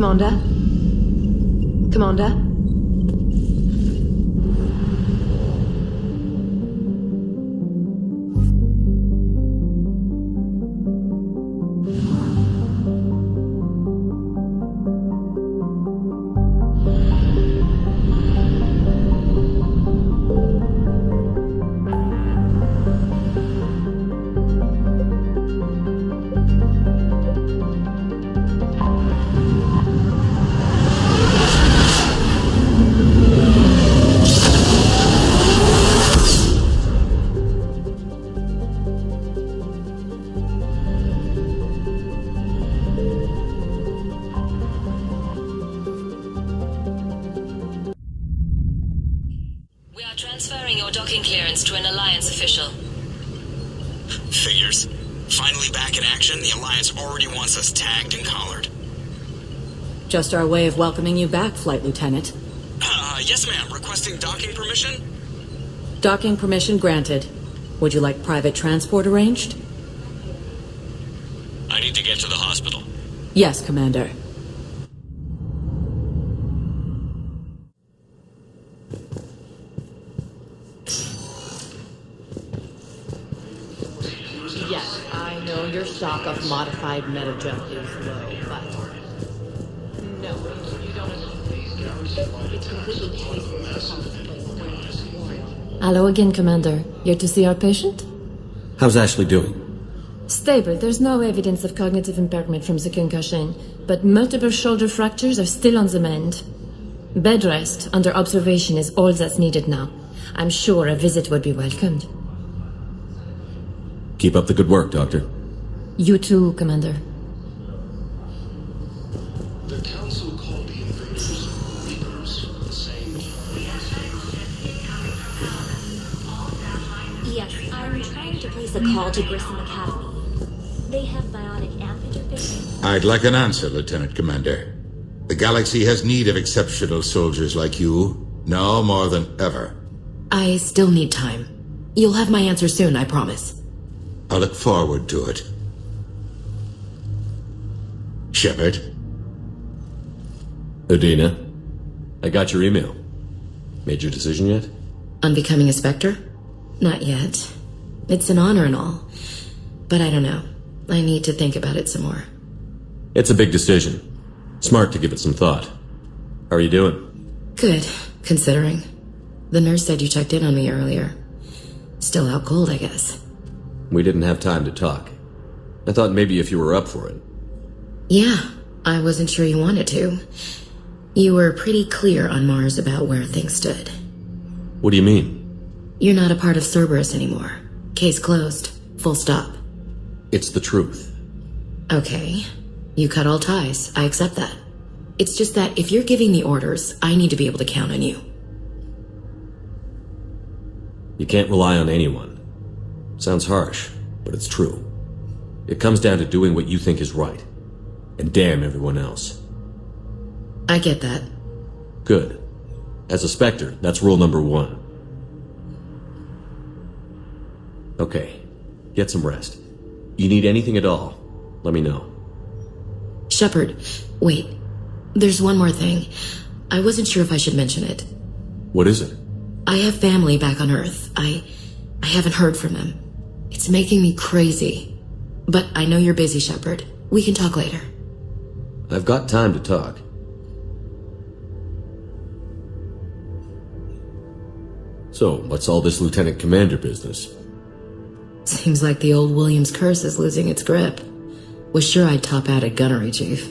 Commander? Commander? Transferring your docking clearance to an Alliance official. Figures. Finally back in action, the Alliance already wants us tagged and collared. Just our way of welcoming you back, Flight Lieutenant. Yes ma'am. Requesting docking permission? Docking permission granted. Would you like private transport arranged? I need to get to the hospital. Yes, Commander. Yes, I know your stock of modified metagel is low, but... No, you don't understand. It's completely tasteless. Hello again, Commander. Here to see our patient? How's Ashley doing? Stable. There's no evidence of cognitive impairment from the concussion, but multiple shoulder fractures are still on the mend. Bed rest under observation is all that's needed now. I'm sure a visit would be welcomed. Keep up the good work, Doctor. You too, Commander. The Council called the invaders Reapers, the same. Yes, I'm trying to place a call to Grissom Academy. They have bionic amp interface. I'd like an answer, Lieutenant Commander. The galaxy has need of exceptional soldiers like you, now more than ever. I still need time. You'll have my answer soon, I promise. I look forward to it. Shepard? Udina, I got your email. Made your decision yet? On becoming a Spectre? Not yet. It's an honor and all. But I don't know. I need to think about it some more. It's a big decision. Smart to give it some thought. How are you doing? Good, considering. The nurse said you checked in on me earlier. Still out cold, I guess. We didn't have time to talk. I thought maybe if you were up for it. Yeah, I wasn't sure you wanted to. You were pretty clear on Mars about where things stood. What do you mean? You're not a part of Cerberus anymore. Case closed. Full stop. It's the truth. Okay. You cut all ties. I accept that. It's just that if you're giving me orders, I need to be able to count on you. You can't rely on anyone. Sounds harsh, but it's true. It comes down to doing what you think is right. And damn everyone else. I get that. Good. As a Spectre, that's rule number 1. Okay. Get some rest. You need anything at all, let me know. Shepard, wait. There's one more thing. I wasn't sure if I should mention it. What is it? I have family back on Earth. I haven't heard from them. It's making me crazy. But I know you're busy, Shepard. We can talk later. I've got time to talk. So, what's all this Lieutenant Commander business? Seems like the old Williams curse is losing its grip. Was sure I'd top out at Gunnery, Chief.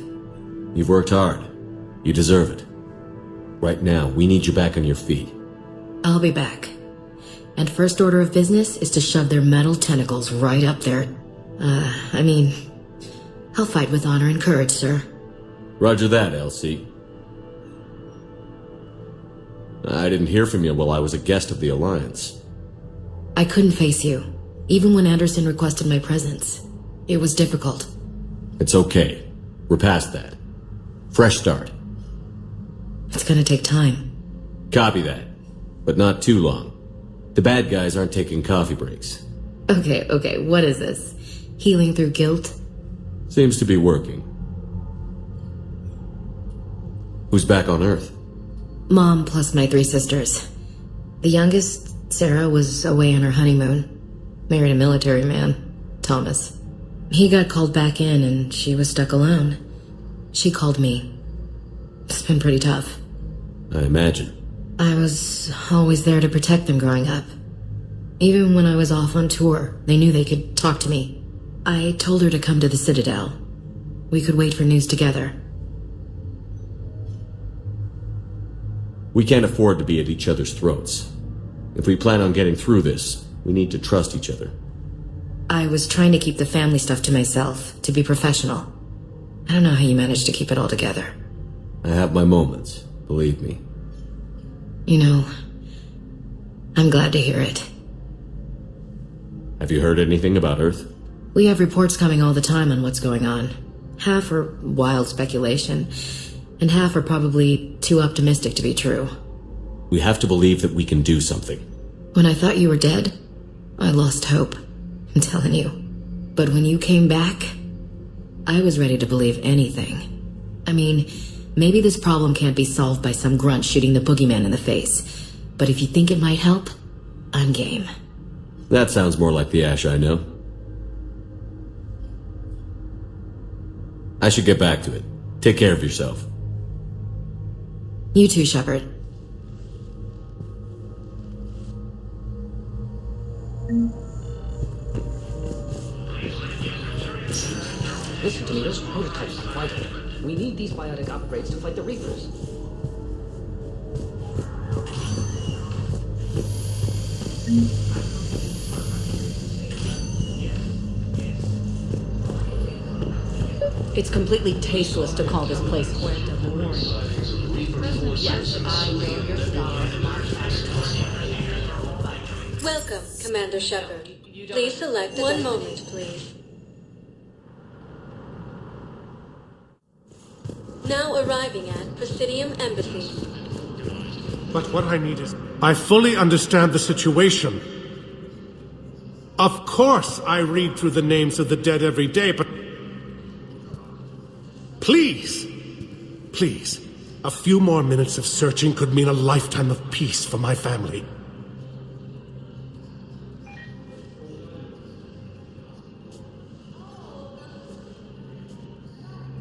You've worked hard. You deserve it. Right now, we need you back on your feet. I'll be back. And first order of business is to shove their metal tentacles right up there. I'll fight with honor and courage, sir. Roger that, LC. I didn't hear from you while I was a guest of the Alliance. I couldn't face you, even when Anderson requested my presence. It was difficult. It's okay. We're past that. Fresh start. It's gonna take time. Copy that. But not too long. The bad guys aren't taking coffee breaks. Okay, what is this? Healing through guilt? Seems to be working. Who's back on Earth? Mom plus my 3 sisters. The youngest, Sarah, was away on her honeymoon. Married a military man, Thomas. He got called back in and she was stuck alone. She called me. It's been pretty tough. I imagine. I was always there to protect them growing up. Even when I was off on tour, they knew they could talk to me. I told her to come to the Citadel. We could wait for news together. We can't afford to be at each other's throats. If we plan on getting through this, we need to trust each other. I was trying to keep the family stuff to myself, to be professional. I don't know how you managed to keep it all together. I have my moments, believe me. You know, I'm glad to hear it. Have you heard anything about Earth? We have reports coming all the time on what's going on. Half are wild speculation, and half are probably too optimistic to be true. We have to believe that we can do something. When I thought you were dead, I lost hope. I'm telling you. But when you came back, I was ready to believe anything. I mean, maybe this problem can't be solved by some grunt shooting the boogeyman in the face. But if you think it might help, I'm game. That sounds more like the Ash I know. I should get back to it. Take care of yourself. You too, Shepard. Listen to me, those prototypes are vital. We need these biotic upgrades to fight the Reapers. It's completely tasteless to call this place Puerto Memorial. Yes, I know your star. Welcome, Commander Shepard. Please select one moment, please. Now arriving at Presidium Embassy. But what I need is... I fully understand the situation. Of course I read through the names of the dead every day, but... Please! Please. A few more minutes of searching could mean a lifetime of peace for my family.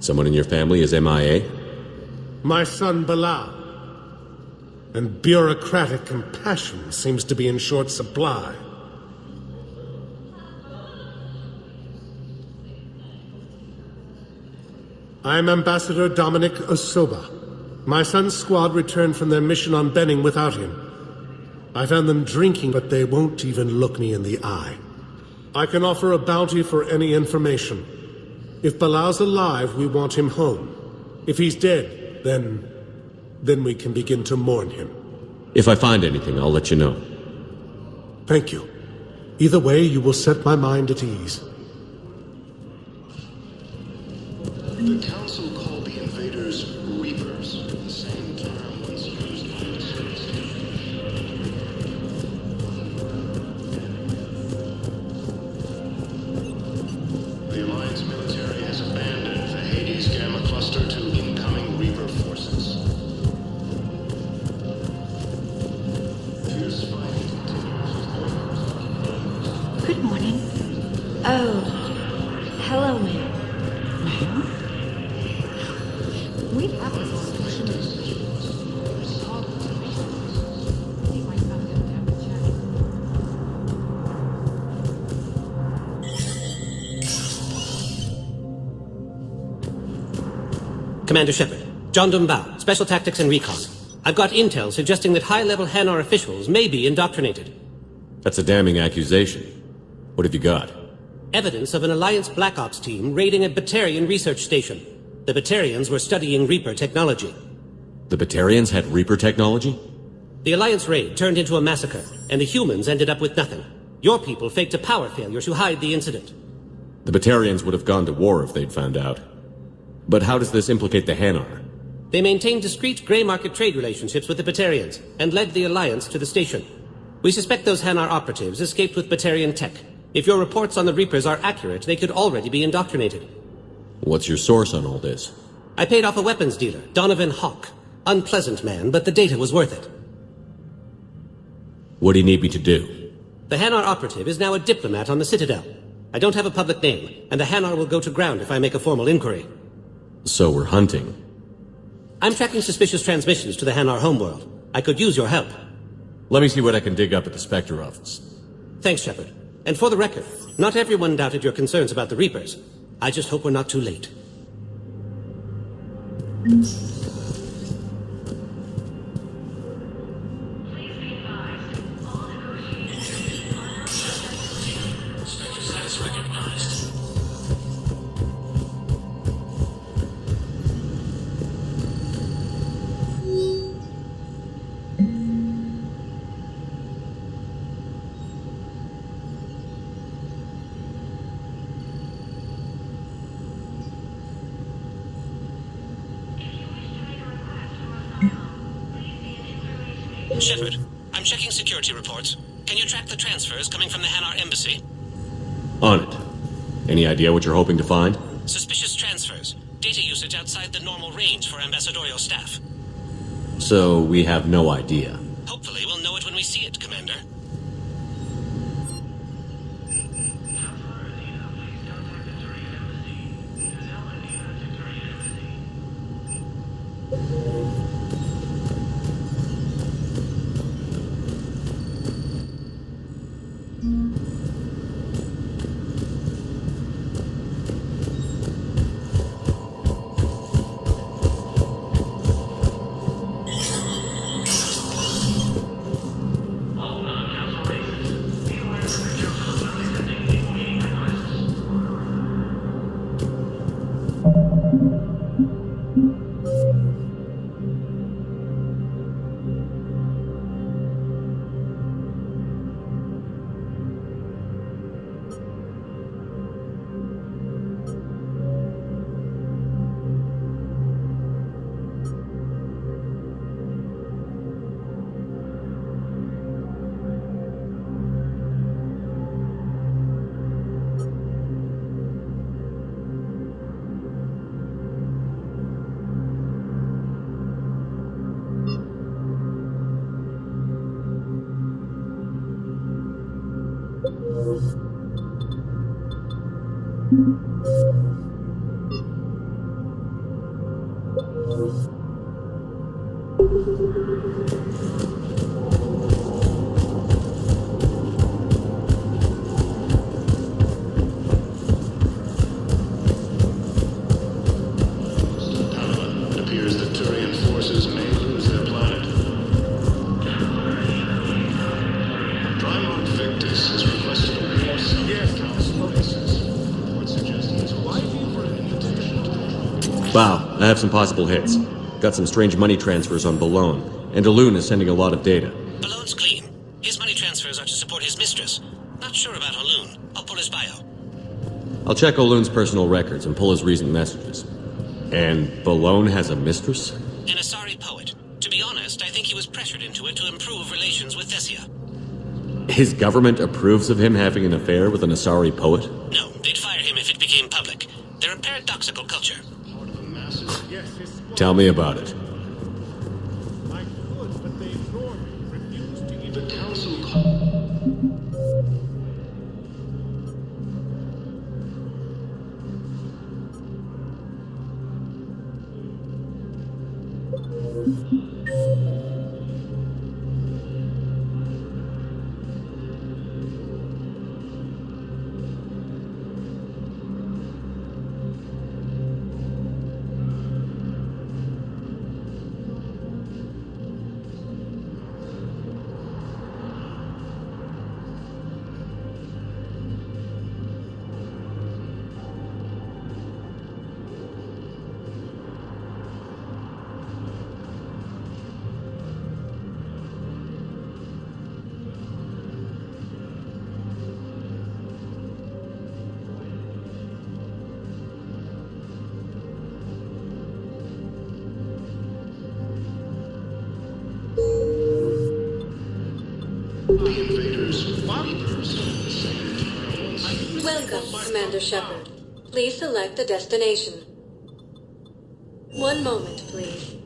Someone in your family is MIA? My son Bilal. And bureaucratic compassion seems to be in short supply. I'm Ambassador Dominic Osoba. My son's squad returned from their mission on Benning without him. I found them drinking, but they won't even look me in the eye. I can offer a bounty for any information. If Bilal's alive, we want him home. If he's dead, then we can begin to mourn him. If I find anything, I'll let you know. Thank you. Either way, you will set my mind at ease. The Council called the invaders Reapers, the same term once used by the Space. The Alliance military has abandoned the Hades Gamma Cluster to incoming Reaper forces. Fierce fighting continues. Good morning. Oh, hello, ma'am. We have this solution. Commander Shepard, John Dumbao, Special Tactics and Recon. I've got intel suggesting that high-level Hanar officials may be indoctrinated. That's a damning accusation. What have you got? Evidence of an Alliance Black Ops team raiding a Batarian research station. The Batarians were studying Reaper technology. The Batarians had Reaper technology? The Alliance raid turned into a massacre, and the humans ended up with nothing. Your people faked a power failure to hide the incident. The Batarians would have gone to war if they'd found out. But how does this implicate the Hanar? They maintained discreet grey market trade relationships with the Batarians, and led the Alliance to the station. We suspect those Hanar operatives escaped with Batarian tech. If your reports on the Reapers are accurate, they could already be indoctrinated. What's your source on all this? I paid off a weapons dealer, Donovan Hawk. Unpleasant man, but the data was worth it. What do you need me to do? The Hanar operative is now a diplomat on the Citadel. I don't have a public name, and the Hanar will go to ground if I make a formal inquiry. So we're hunting. I'm tracking suspicious transmissions to the Hanar homeworld. I could use your help. Let me see what I can dig up at the Spectre office. Thanks, Shepard. And for the record, not everyone doubted your concerns about the Reapers. I just hope we're not too late. Shepard, I'm checking security reports. Can you track the transfers coming from the Hanar embassy? On it. Any idea what you're hoping to find? Suspicious transfers. Data usage outside the normal range for ambassadorial staff. So we have no idea. Hopefully we'll know it when we see it, Commander. It appears that Turian forces may lose their planet. Drymont Victus has requested a more subject council basis. Report suggesting it's waiting for an invitation to the Wow, I have some possible hits. Got some strange money transfers on Balone, and Alun is sending a lot of data. Balone's clean. His money transfers are to support his mistress. Not sure about Alun. I'll pull his bio. I'll check Olun's personal records and pull his recent messages. And Balone has a mistress? An Asari poet. To be honest, I think he was pressured into it to improve relations with Thessia. His government approves of him having an affair with an Asari poet? No, they'd fire him if it became public. They're a paradoxical culture. Tell me about it. The council called. The invaders, Reapers, at the same time once Welcome, Commander Shepard. Please select a destination. One moment, please.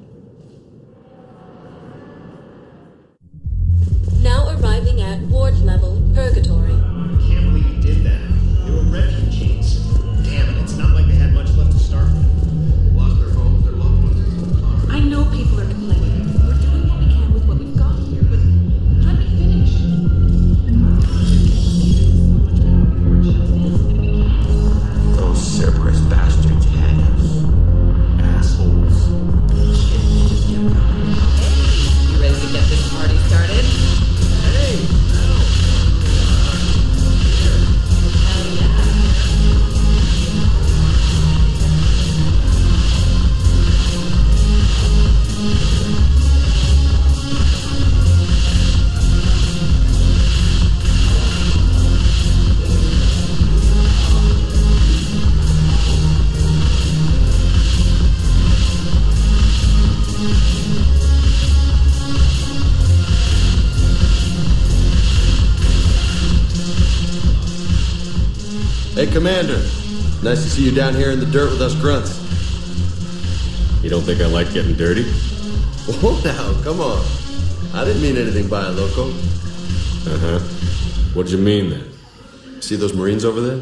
Hey, Commander. Nice to see you down here in the dirt with us grunts. You don't think I like getting dirty? Oh, now, come on. I didn't mean anything by it, Loco. Uh-huh. What'd you mean, then? See those Marines over there?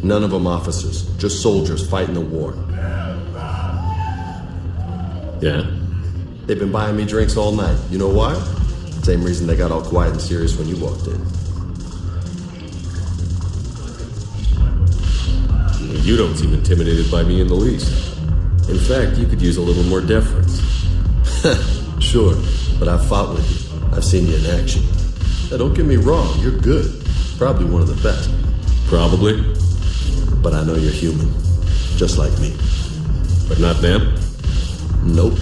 None of them officers, just soldiers fighting the war. Yeah? They've been buying me drinks all night. You know why? Same reason they got all quiet and serious when you walked in. You don't seem intimidated by me in the least. In fact, you could use a little more deference. Sure, but I've fought with you. I've seen you in action. Now, don't get me wrong, you're good. Probably one of the best. Probably. But I know you're human. Just like me. But not them? Nope.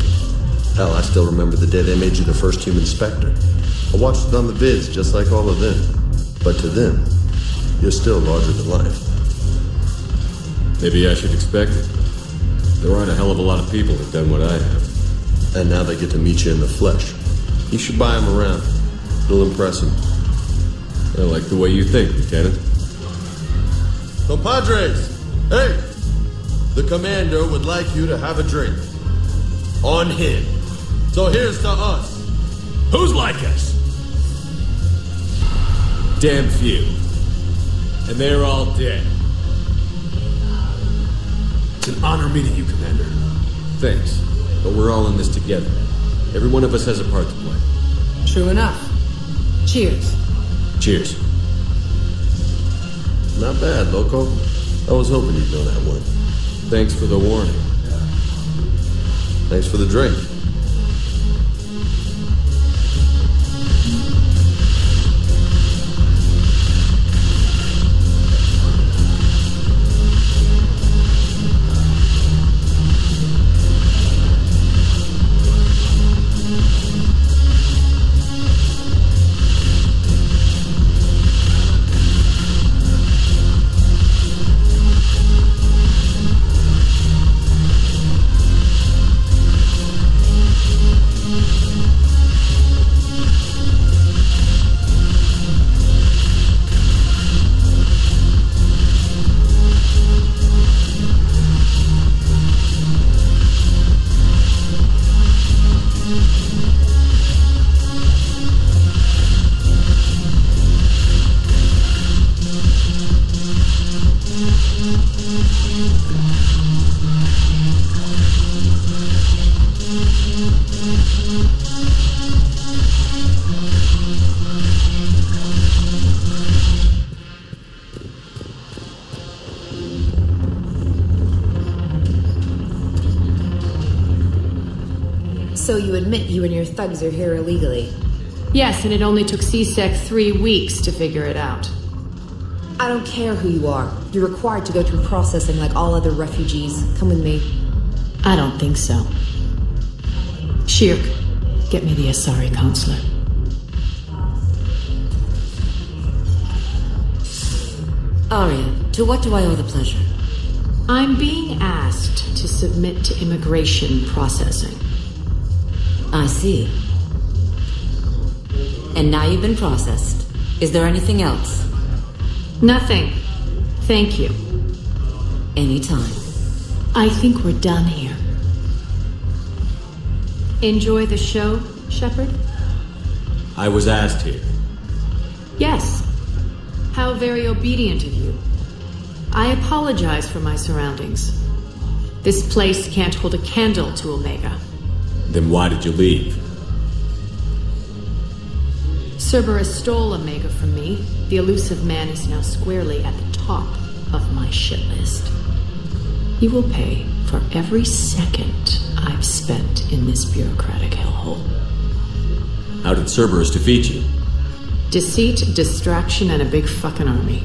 Hell, I still remember the day they made you the first human Spectre. I watched it on the vids, just like all of them. But to them, you're still larger than life. Maybe I should expect it. There aren't a hell of a lot of people who've done what I have. And now they get to meet you in the flesh. You should buy them around. It'll impress them. I like the way you think, Lieutenant. Compadres! Hey! The Commander would like you to have a drink. On him. So here's to us. Who's like us? Damn few. And they're all dead. It's an honor meeting you, Commander. Thanks. But we're all in this together. Every one of us has a part to play. True enough. Cheers. Cheers. Not bad, Loco. I was hoping you'd know that one. Thanks for the warning. Thanks for the drink. So you admit you and your thugs are here illegally? Yes, and it only took CSEC 3 weeks to figure it out. I don't care who you are. You're required to go through processing like all other refugees. Come with me. I don't think so. Shirk, get me the Asari counselor. Arya, to what do I owe the pleasure? I'm being asked to submit to immigration processing. I see. And now you've been processed. Is there anything else? Nothing. Thank you. Anytime. I think we're done here. Enjoy the show, Shepard? I was asked here. Yes. How very obedient of you. I apologize for my surroundings. This place can't hold a candle to Omega. Then why did you leave? Cerberus stole Omega from me. The elusive man is now squarely at the top of my shit list. He will pay for every second I've spent in this bureaucratic hellhole. How did Cerberus defeat you? Deceit, distraction, and a big fucking army.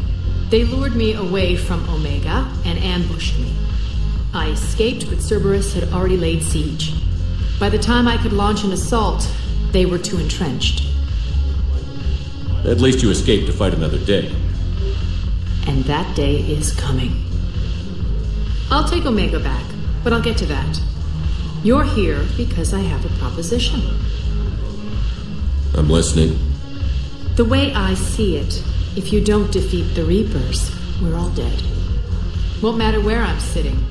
They lured me away from Omega and ambushed me. I escaped, but Cerberus had already laid siege. By the time I could launch an assault, they were too entrenched. At least you escaped to fight another day. And that day is coming. I'll take Omega back, but I'll get to that. You're here because I have a proposition. I'm listening. The way I see it, if you don't defeat the Reapers, we're all dead. Won't matter where I'm sitting.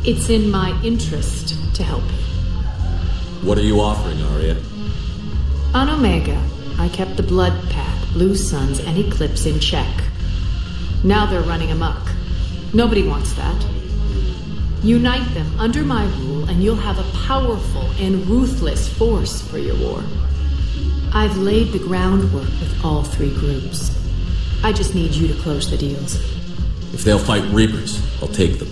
It's in my interest to help you. What are you offering, Arya? On Omega, I kept the Blood Pack, Blue Suns, and Eclipse in check. Now they're running amok. Nobody wants that. Unite them under my rule, and you'll have a powerful and ruthless force for your war. I've laid the groundwork with all three groups. I just need you to close the deals. If they'll fight Reapers, I'll take them.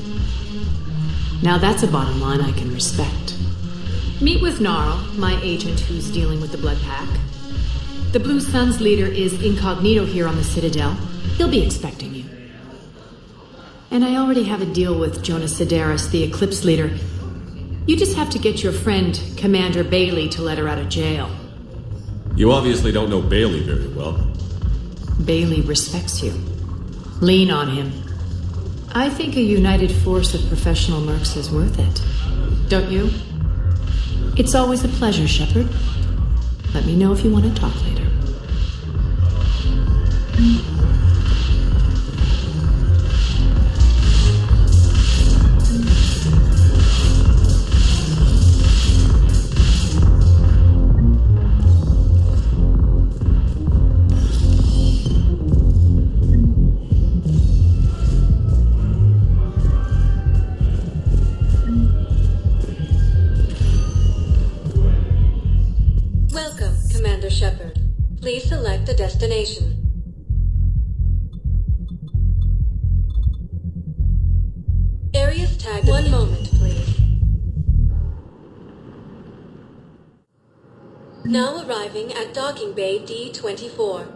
Now that's a bottom line I can respect. Meet with Gnarl, my agent who's dealing with the Blood Pack. The Blue Suns leader is incognito here on the Citadel. He'll be expecting you. And I already have a deal with Jonas Sidaris, the Eclipse leader. You just have to get your friend, Commander Bailey, to let her out of jail. You obviously don't know Bailey very well. Bailey respects you. Lean on him. I think a united force of professional mercs is worth it. Don't you? It's always a pleasure, Shepard. Let me know if you want to talk later. Welcome, Commander Shepard. Please select a destination. Areas tagged. One moment, please. Now arriving at Docking Bay D-24.